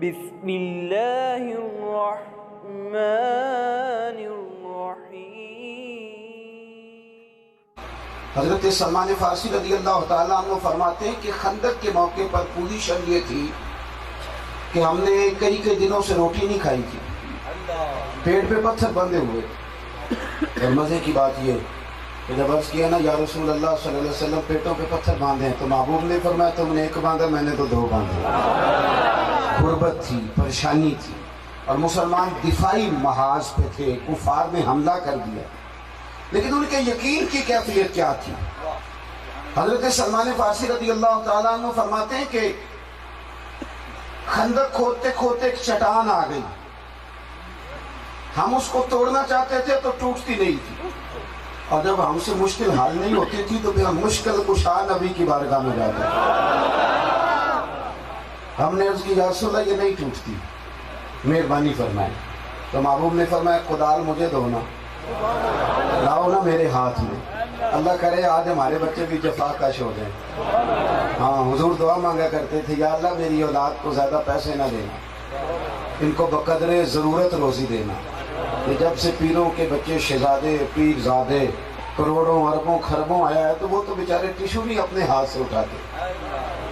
بسم اللہ الرحمن الرحیم۔ حضرت سلمان فارسی رضی اللہ تعالیٰ عنہ فرماتے ہیں کہ خندق کے موقع پر پوزیشن یہ تھی کہ ہم نے کئی دنوں سے روٹی نہیں کھائی تھی، پیٹ پہ پتھر بندھے ہوئے، اور مزے کی بات یہ کہ جب عرض کیا نا یا رسول اللہ صلی اللہ علیہ وسلم پیٹوں پہ پتھر باندھے ہیں، تو محبوب نے فرمایا تم نے ایک باندھا، میں نے تو دو باندھے۔ غربت تھی، پریشانی تھی، اور مسلمان دفاعی محاذ پہ تھے، کفار نے حملہ کر دیا، لیکن ان کے یقین کی کیفیت کیا تھی؟ حضرت سلمان فارسی رضی اللہ تعالیٰ عنہ فرماتے ہیں کہ خندق کھودتے کھودتے ایک چٹان آ گئی، ہم اس کو توڑنا چاہتے تھے تو ٹوٹتی نہیں تھی، اور جب ہم سے مشکل حال نہیں ہوتی تھی تو پھر ہم مشکل کشا نبی کی بارگاہ میں جاتے تھے۔ ہم نے عرض کی یا رسول اللہ یہ نہیں ٹوٹتی، مہربانی فرمائیں، تو محبوب نے فرمایا کدال مجھے دو نا، لاؤ نا میرے ہاتھ میں، اللہ کرے آج ہمارے بچے بھی جفا کش ہو جائیں۔ ہاں حضور دعا مانگا کرتے تھے یا اللہ میری اولاد کو زیادہ پیسے نہ دینا، ان کو بقدر ضرورت روزی دینا، کہ جب سے پیروں کے بچے شہزادے پیر زادے کروڑوں اربوں خربوں آیا ہے تو وہ تو بیچارے ٹیشو نہیں اپنے ہاتھ سے اٹھاتے،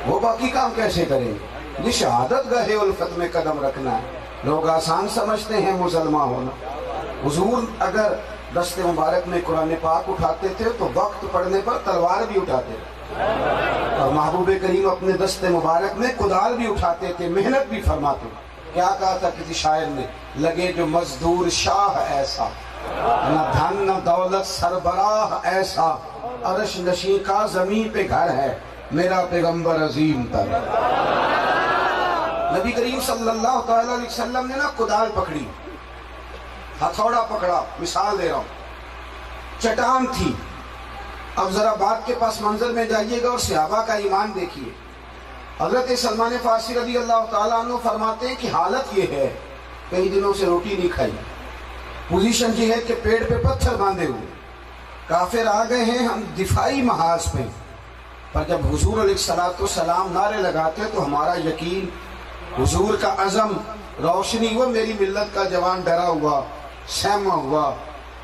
وہ باقی کام کیسے کریں گے؟ یہ شہادت گاہ الفت میں قدم رکھنا ہے۔ لوگ آسان سمجھتے ہیں مسلمان ہونا۔ حضور اگر دست مبارک میں قرآن پاک اٹھاتے تھے تو وقت پڑنے پر تلوار بھی اٹھاتے تھے، اور محبوب کریم اپنے دست مبارک میں کدال بھی اٹھاتے تھے، محنت بھی فرماتے تھے۔ کیا کہا تھا کسی شاعر نے؟ لگے جو مزدور شاہ ایسا، نہ دھن نہ دولت سربراہ ایسا، عرش نشین کا زمین پہ گھر ہے میرا پیغمبر عظیم تر۔ نبی کریم صلی اللہ تعالیٰ علیہ وسلم نے نا کدال پکڑی، ہتھوڑا پکڑا، مثال دے رہا ہوں، چٹان تھی۔ اب ذرا بات کے پاس منظر میں جائیے گا اور صحابہ کا ایمان دیکھیے۔ حضرت سلمان فارسی رضی اللہ تعالیٰ عنہ فرماتے ہیں کہ حالت یہ ہے کئی دنوں سے روٹی نہیں کھائی، پوزیشن یہ ہے کہ پیٹ پہ پتھر باندھے ہوئے، کافر آ گئے ہیں، ہم دفاعی محاذ پہ، پر جب حضور علیہ السلام نعرے لگاتے تو ہمارا یقین، حضور کا عزم روشنی ہوا، میری ملت کا جوان ڈرا ہوا سہما ہوا۔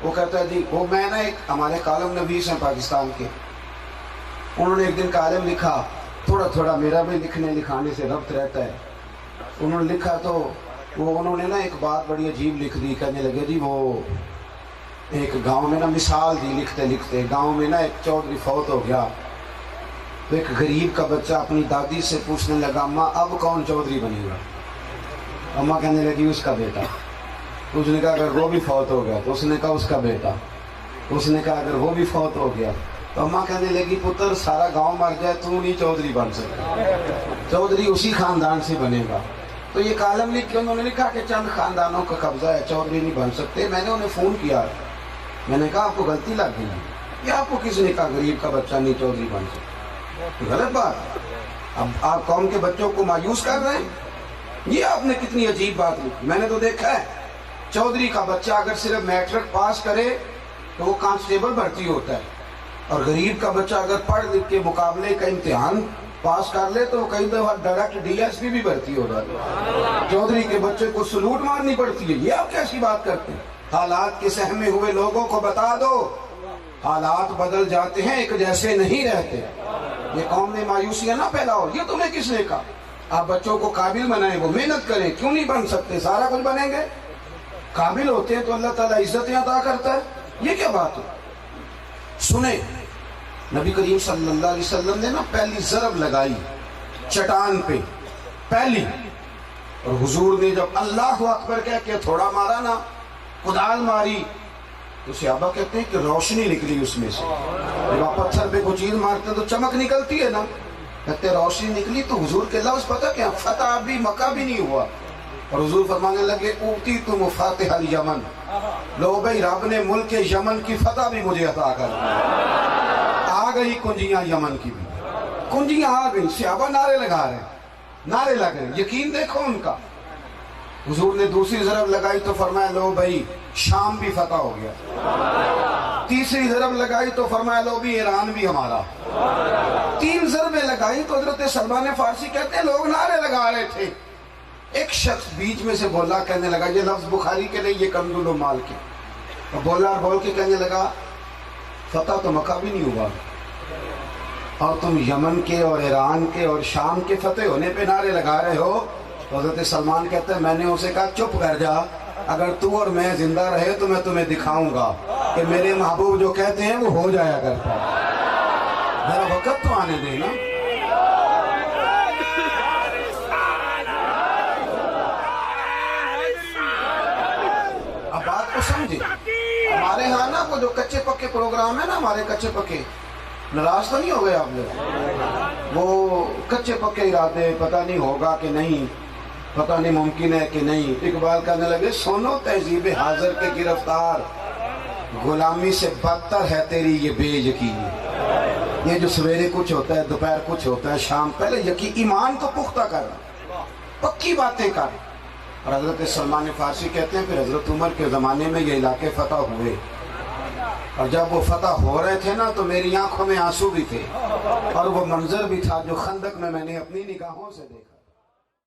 وہ کہتا ہے جی وہ میں نا ایک ہمارے کالم نویس ہیں پاکستان کے، انہوں نے ایک دن کالم لکھا، تھوڑا تھوڑا میرا بھی لکھنے لکھانے سے ربط رہتا ہے، انہوں نے لکھا تو وہ انہوں نے نا ایک بات بڑی عجیب لکھ دی، کہنے لگے جی وہ ایک گاؤں میں نا مثال دی لکھتے لکھتے، گاؤں میں نا ایک چودھری فوت ہو گیا، تو ایک غریب کا بچہ اپنی دادی سے پوچھنے لگا اماں اب کون چودھری بنے گا؟ اماں کہنے لگی اس کا بیٹا۔ اس نے کہا اگر وہ بھی فوت ہو گیا، تو اس نے کہا اس کا بیٹا۔ اس نے کہا اگر وہ بھی فوت ہو گیا، تو اماں کہنے لگی پتر سارا گاؤں مر جائے تو نہیں چودھری بن سکتا، چودھری اسی خاندان سے بنے گا۔ تو یہ کالم لکھ کے انہوں نے لکھا کہ چند خاندانوں کا قبضہ ہے، چودھری نہیں بن سکتے۔ میں نے انہیں فون کیا، میں نے کہا آپ کو غلطی لگ گئی ہے، یہ آپ کو کس نے کہا غریب کا بچہ نہیں چودھری بن سکتا؟ غلط بات۔ اب آپ قوم کے بچوں کو مایوس کر رہے ہیں، یہ آپ نے کتنی عجیب بات لکھی۔ میں نے تو دیکھا ہے چودھری کا بچہ اگر صرف میٹرک پاس کرے تو وہ کانسٹیبل بھرتی ہوتا ہے، اور غریب کا بچہ اگر پڑھ لکھ کے مقابلے کا امتحان پاس کر لے تو وہ کئی دفعہ ڈائریکٹ ڈی ایس پی بھی بھرتی ہو جاتی ہے۔ چودھری کے بچے کو سلوٹ مارنی پڑتی ہے، یہ آپ کیسی بات کرتے ہیں؟ حالات کے سہمے ہوئے لوگوں کو بتا دو، حالات بدل جاتے ہیں ایک جیسے نہیں رہتے۔ یہ قوم نے مایوسیاں نہ پھیلاؤ، یہ تمہیں کس نے کہا؟ آپ بچوں کو قابل بنائیں، وہ محنت کریں، کیوں نہیں بن سکتے؟ سارا کچھ بنیں گے، قابل ہوتے ہیں تو اللہ تعالیٰ عزتیں عطا کرتا ہے، یہ کیا بات ہے؟ سنیں، نبی کریم صلی اللہ علیہ وسلم نے نا پہلی ضرب لگائی چٹان پہ، پہلی، اور حضور نے جب اللہ اکبر کہہ کے تھوڑا مارا نا، کدال ماری، تو صحابہ کہتے ہیں کہ روشنی نکلی اس میں سے۔ جب آپ پتھر پہ کوئی چیز مارتے تو چمک نکلتی ہے نا، کہتے روشنی نکلی، تو حضور کے لفظ پتہ کیا؟ فتح بھی مکہ بھی نہیں ہوا، اور حضور فرمانے لگے اوتی تم فاتح الیمن، لو بھائی رب نے ملک یمن کی فتح بھی مجھے عطا کر دی۔ آ گئی کنجیاں یمن کی بھی، کنجیاں آ گئی، صحابہ نعرے لگا رہے ہیں، نعرے لگ رہے ہیں، یقین دیکھو ان کا۔ حضور نے دوسری ضرب لگائی تو فرمایا لو بھائی شام بھی فتح ہو گیا۔ تیسری ضرب لگائی تو فرمایا لو بھی ایران بھی ہمارا۔ تین ضربیں لگائی تو حضرت سلمان فارسی کہتے ہیں لوگ نعرے لگا رہے تھے، ایک شخص بیچ میں سے بولا، کہنے لگا یہ لفظ بخاری کے نہیں، یہ کنز المال کے، اور بولا اور بول کے کہنے لگا فتح تو مکہ بھی نہیں ہوا اور تم یمن کے اور ایران کے اور شام کے فتح ہونے پہ نعرے لگا رہے ہو۔ حضرت سلمان کہتے ہیں میں نے اسے کہا چپ کر جا، اگر تو اور میں زندہ رہے تو میں تمہیں دکھاؤں گا کہ میرے محبوب جو کہتے ہیں وہ ہو جایا کرتا ہے، ذرا وقت تو آنے دینا۔ اب بات کو سمجھے، ہمارے ہاں نا وہ جو کچے پکے پروگرام ہے نا، ہمارے کچے پکے، ناراض تو نہیں ہو گئے آپ لوگ؟ وہ کچے پکے ارادے، پتہ نہیں ہوگا کہ نہیں، پتہ نہیں ممکن ہے کہ نہیں۔ اقبال کہنے لگے سنو تہذیب حاضر کے گرفتار، غلامی سے بدتر ہے تیری یہ بے یقینی۔ یہ جو سویرے کچھ ہوتا ہے، دوپہر کچھ ہوتا ہے، شام، پہلے یقین ایمان تو پختہ کر، پکی باتیں کر۔ اور حضرت سلمان فارسی کہتے ہیں پھر حضرت عمر کے زمانے میں یہ علاقے فتح ہوئے، اور جب وہ فتح ہو رہے تھے نا تو میری آنکھوں میں آنسو بھی تھے، اور وہ منظر بھی تھا جو خندق میں نے اپنی نگاہوں سے دیکھا۔